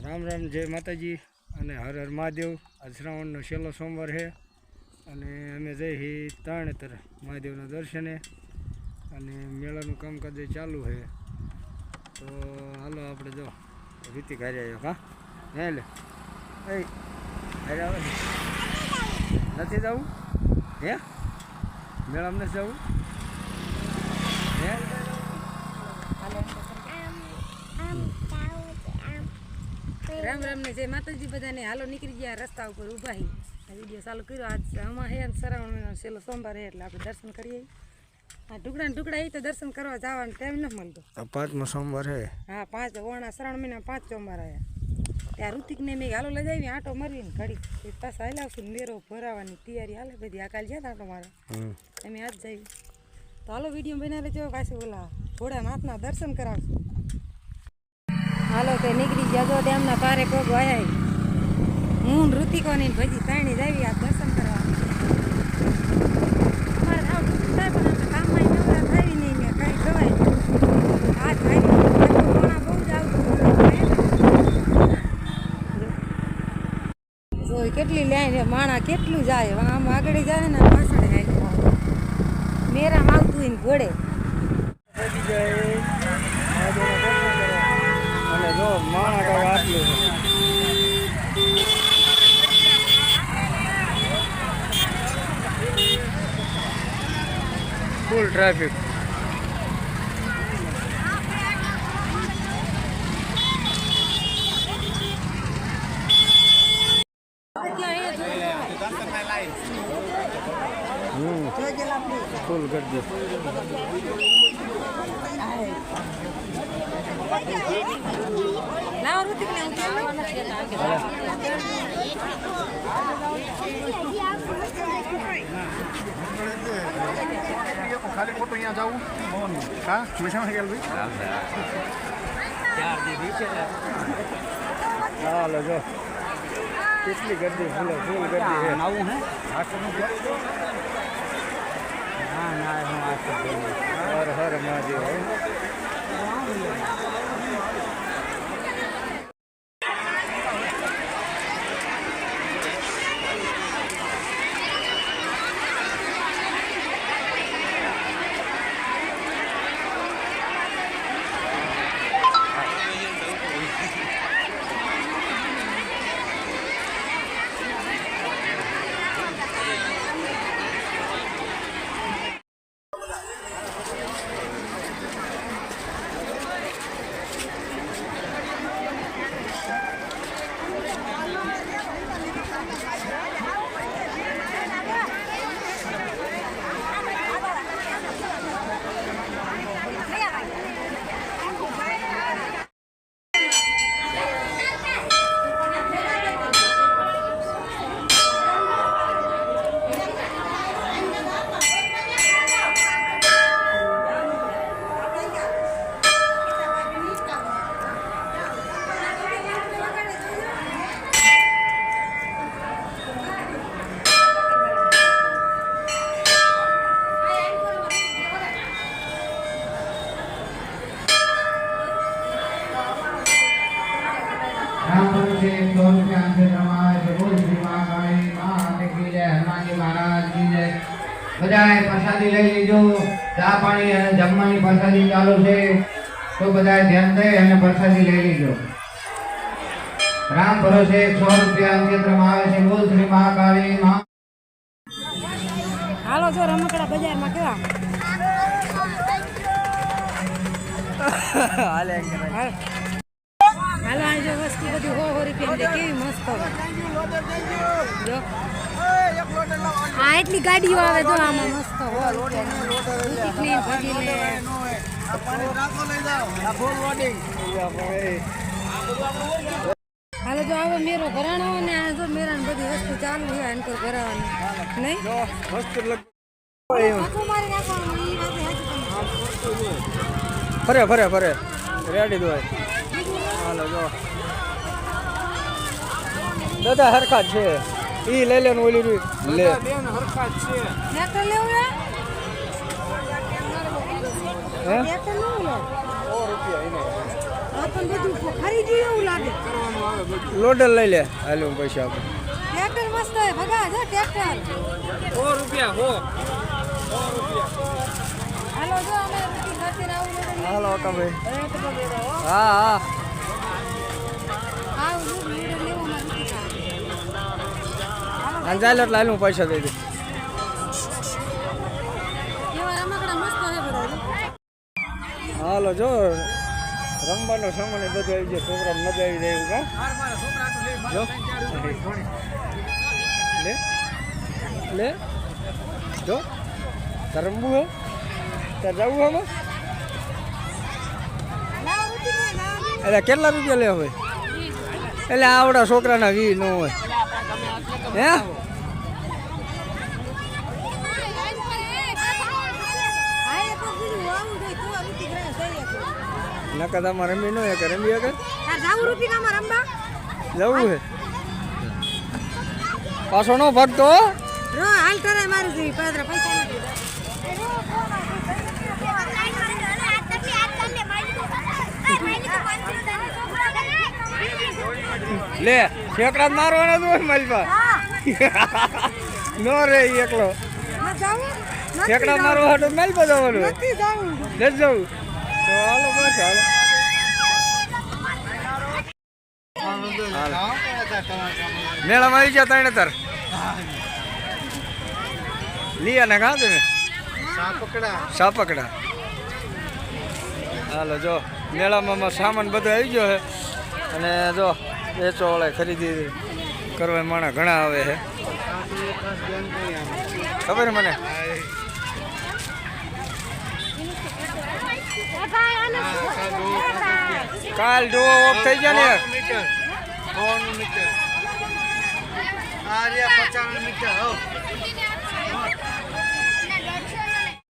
રામ રામ, જય માતાજી અને હર હર મહાદેવ। આજ શ્રાવણનો છેલ્લો સોમવાર છે અને અમે જઈ તરણેતર મહાદેવના દર્શને અને મેળાનું કામકાજ ચાલુ છે। તો હાલો આપણે જો રીતિ ઘરે આવ્યો હા હે લે એ ઘરે આવે નથી જવું હે મેળામાં નથી જવું હે राम राम ने जय माताजी बधाने हालो निकली गया रस्ता पर ऊभा ही वीडियो चालू करो। आज आमा है श्रावण महीनो छेल्लो सोमवार है એટલે આપણે દર્શન કરીએ। આ ટુકડા તો દર્શન કરવા જવાનો ટાઈમ ન મળતો। પાંચમો સોમવાર है હા પાંચ ઓણા શ્રાવણ મહિના 5 સોમવાર આયા ત્યાં ઋતિક ને મે હાલો લઈ જાવી આટો મારીને ઘડી પાછા હાલાવશું મેરો ભરાવાની તૈયારી હાલે બધી આ કાલ જ્યાં આટો મારે અમે આજ જઈ તો હાલો વિડિયો બનાવી લેજો પાછું ઓલા ભોળાનાથના દર્શન કરાવશું। હાલો તે નીકળી ગયા જો ડેમના પારે કોગ આયા હું ઋતિકોની ભજી તાણી જાવી આ દર્શન કરવા। અમારે આવ થાય પણ આપણે કામમાં નવરા થાય નહીં ને કાંઈ ખવાય આ થાય કોણા બહુ જ આવતું જો કેટલી લાઈન માણા કેટલું જાય આમ આગળ જાય ને પાછળ જાય મેરામાં આવતું હોય ને ઘોડે જો માણા કાંઈ આટલું ફૂલ ટ્રાફિક ફૂલ ગરદી લાવ ઋતિક ને खाली फोटो यहाँ जाऊँ हाँ हमेशा में गया હાલો જો કેટલી ગરદી ફૂલ ગરદી છે आऊँ है હા ના હું હર હર મહાદેવ બધાએ પ્રસાદી લઈ લીધો ચા પાણી અને જમવાની પ્રસાદી ચાલુ છે તો બધાએ ધ્યાન દઈ અને પ્રસાદી લઈ લીધો। રામ ભરોસે 100 રૂપિયા અંકેત્રમાં આવે છે। બોલ શ્રી મહાકાળી મા। હાલો જો રમકડા બજારમાં કેવા હાલે હાલો આ જો વસ્તુ બધી 100 રૂપિયા દે કેવી મસ્ત જો આ એટલી ગાડીઓ આવે જો આમાં મસ્ત હોય કેટલી ભજી લે હાલો જો આવો મેરો ભરાણો ને આ જો મેરાની બધી વસ્તુ ચાલુ છે આનકો ભરાવાની નહીં મસ્ત મારી નાખવાનું ઈ ફરે ફરે ફરે રેડી દો હાલો જો દાદા હરખા છે ઈ લઈ લે ને ઓલી લે બેન હરખા છે નેકર લેવું રે હે નેકર લેવું લે 100 રૂપિયા એને આપણને બધું ખરીદ્યું એવું લાગે. લોડર લઈ લે હાલો પૈસા આપો ટ્રેક્ટર મસ્ત હે ભગા જો ટ્રેક્ટર. 100 રૂપિયા 100. હાલો જો અમે રૂટી ખાતી આવું લોડર હાલો કાભાઈ હા હા આવું લોડર લેવું માં રૂટી ખા. અંજાલ એટલે હાલ હું પૈસા દઈ દઉં એવા રમકડા મસ્ત હે બધા. હાલો જો રમવાનો સામાન એ બધું આવી જાય છોકરાને મજા આવી જાય એવું કા જો લે લે જો તાર રમવું હે તાર જવું આમાં લાવ રૂટી ને લાવ. એટલે કેટલા રૂપિયા લે હવે એટલે આવડા છોકરાના વી ન હોય હે આ એ તો બીજું આવું જોઈએ તો રૂટી ગ્રાસ થઈ શકે. નકર તમારે રમી ન હોય કે રમી વગર તાર જાવું રૂટી કામાં રમવા. જવું હે પાછો નો ભાગતો રો હાલ કરે મારી જેવી પાદરા પૈસા નથી. લે ઠેકડા મારવાના તો હોય મારી પાસે નો રે ઈ એકલો ના જાવું ઠેકડા મારવા હાટો મારી પાસે જવાનું નથી જાવું. નથી જવું તો હાલો બસ હાલો મેળામાં આવી ગયા ત્રણે તાર લીયા ને કાં તમે સાપકડા હાલો જો મેળામાં સામાન બધો આવી ગયો છે અને જો વેચો વાળા ખરીદી કરવા માણસ ઘણા આવે છે ખબર મને કાલ ડોવો ઓફ થઈ ગયા ને યાર